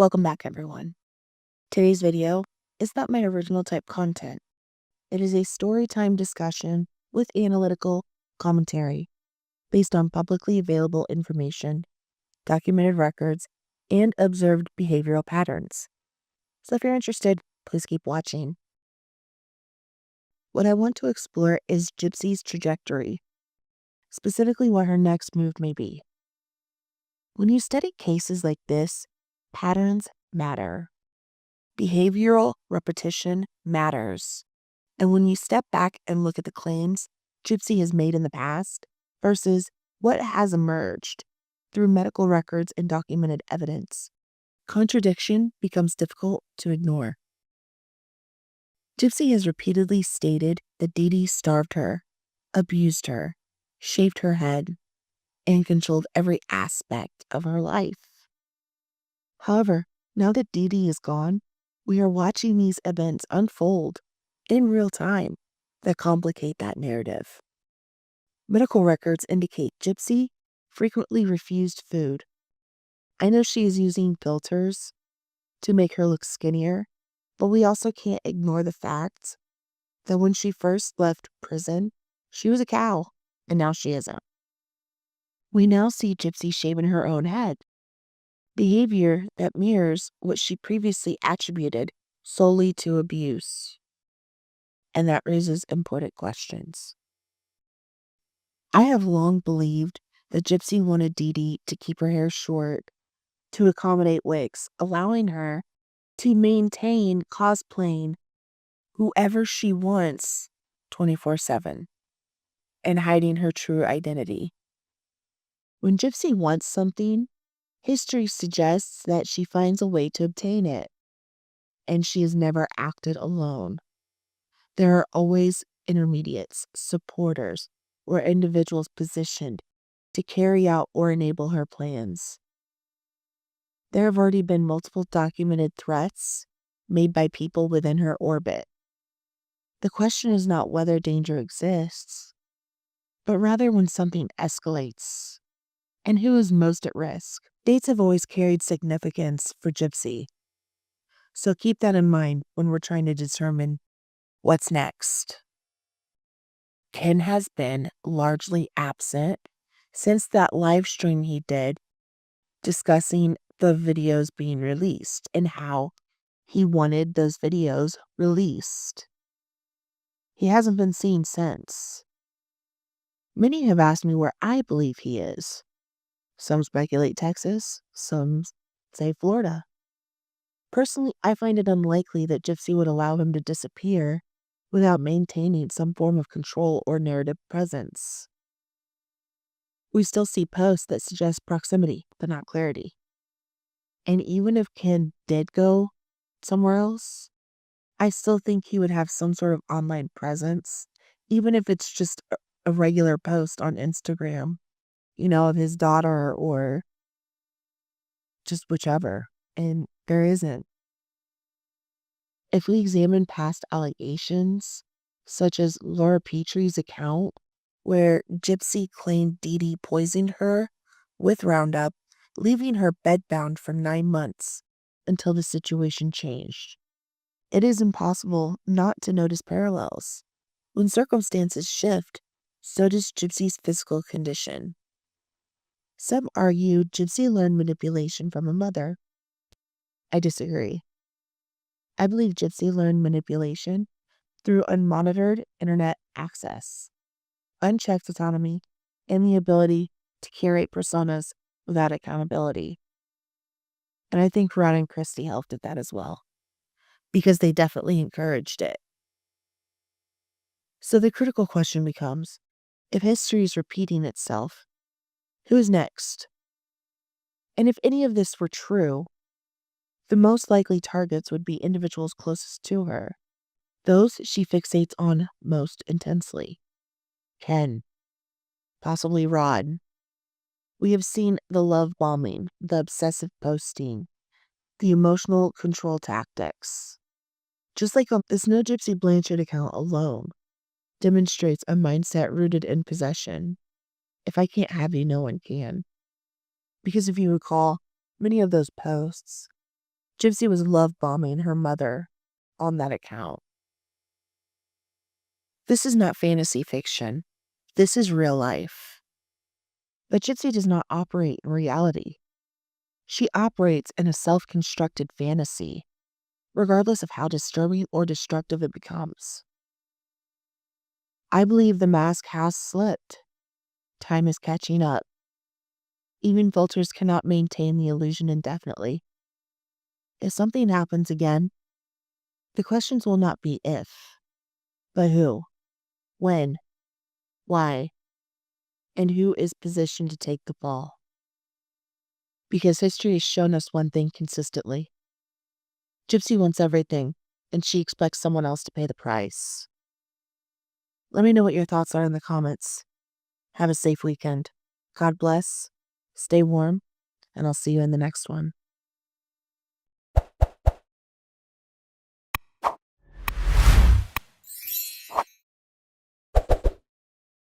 Welcome back, everyone. Today's video is not my original type content. It is a story time discussion with analytical commentary based on publicly available information, documented records, and observed behavioral patterns. So if you're interested, please keep watching. What I want to explore is Gypsy's trajectory, specifically what her next move may be. When you study cases like this, patterns matter. Behavioral repetition matters. And when you step back and look at the claims Gypsy has made in the past versus what has emerged through medical records and documented evidence, contradiction becomes difficult to ignore. Gypsy has repeatedly stated that Dee Dee starved her, abused her, shaved her head, and controlled every aspect of her life. However, now that Dee Dee is gone, we are watching these events unfold in real time that complicate that narrative. Medical records indicate Gypsy frequently refused food. I know she is using filters to make her look skinnier, but we also can't ignore the fact that when she first left prison, she was a cow, and now she isn't. We now see Gypsy shaving her own head, behavior that mirrors what she previously attributed solely to abuse. And that raises important questions. I have long believed that Gypsy wanted Dee Dee to keep her hair short to accommodate wigs, allowing her to maintain cosplaying whoever she wants 24/7 and hiding her true identity. When Gypsy wants something, history suggests that she finds a way to obtain it, and she has never acted alone. There are always intermediates, supporters, or individuals positioned to carry out or enable her plans. There have already been multiple documented threats made by people within her orbit. The question is not whether danger exists, but rather when something escalates and who is most at risk. Dates have always carried significance for Gypsy, so keep that in mind when we're trying to determine what's next. Ken has been largely absent since that live stream he did discussing the videos being released and how he wanted those videos released. He hasn't been seen since. Many have asked me where I believe he is. Some speculate Texas, some say Florida. Personally, I find it unlikely that Gypsy would allow him to disappear without maintaining some form of control or narrative presence. We still see posts that suggest proximity, but not clarity. And even if Ken did go somewhere else, I still think he would have some sort of online presence, even if it's just a regular post on Instagram, of his daughter or just whichever. And there isn't. If we examine past allegations, such as Laura Petrie's account, where Gypsy claimed Dee Dee poisoned her with Roundup, leaving her bedbound for 9 months until the situation changed, it is impossible not to notice parallels. When circumstances shift, so does Gypsy's physical condition. Some argue Gypsy learned manipulation from her mother. I disagree. I believe Gypsy learned manipulation through unmonitored internet access, unchecked autonomy, and the ability to curate personas without accountability. And I think Ron and Christy helped at that as well, because they definitely encouraged it. So the critical question becomes, if history is repeating itself, who is next? And if any of this were true, the most likely targets would be individuals closest to her, those she fixates on most intensely. Ken, possibly Rod. We have seen the love bombing, the obsessive posting, the emotional control tactics. Just like this No Gypsy Blanchard account alone demonstrates a mindset rooted in possession. If I can't have you, no one can. Because if you recall, many of those posts Gypsy was love bombing her mother on that account. This is not fantasy fiction. This is real life. But Gypsy does not operate in reality. She operates in a self-constructed fantasy, regardless of how disturbing or destructive it becomes. I believe the mask has slipped. Time is catching up. Even filters cannot maintain the illusion indefinitely. If something happens again, the questions will not be if, but who, when, why, and who is positioned to take the fall. Because history has shown us one thing consistently. Gypsy wants everything, and she expects someone else to pay the price. Let me know what your thoughts are in the comments. Have a safe weekend. God bless, stay warm, and I'll see you in the next one.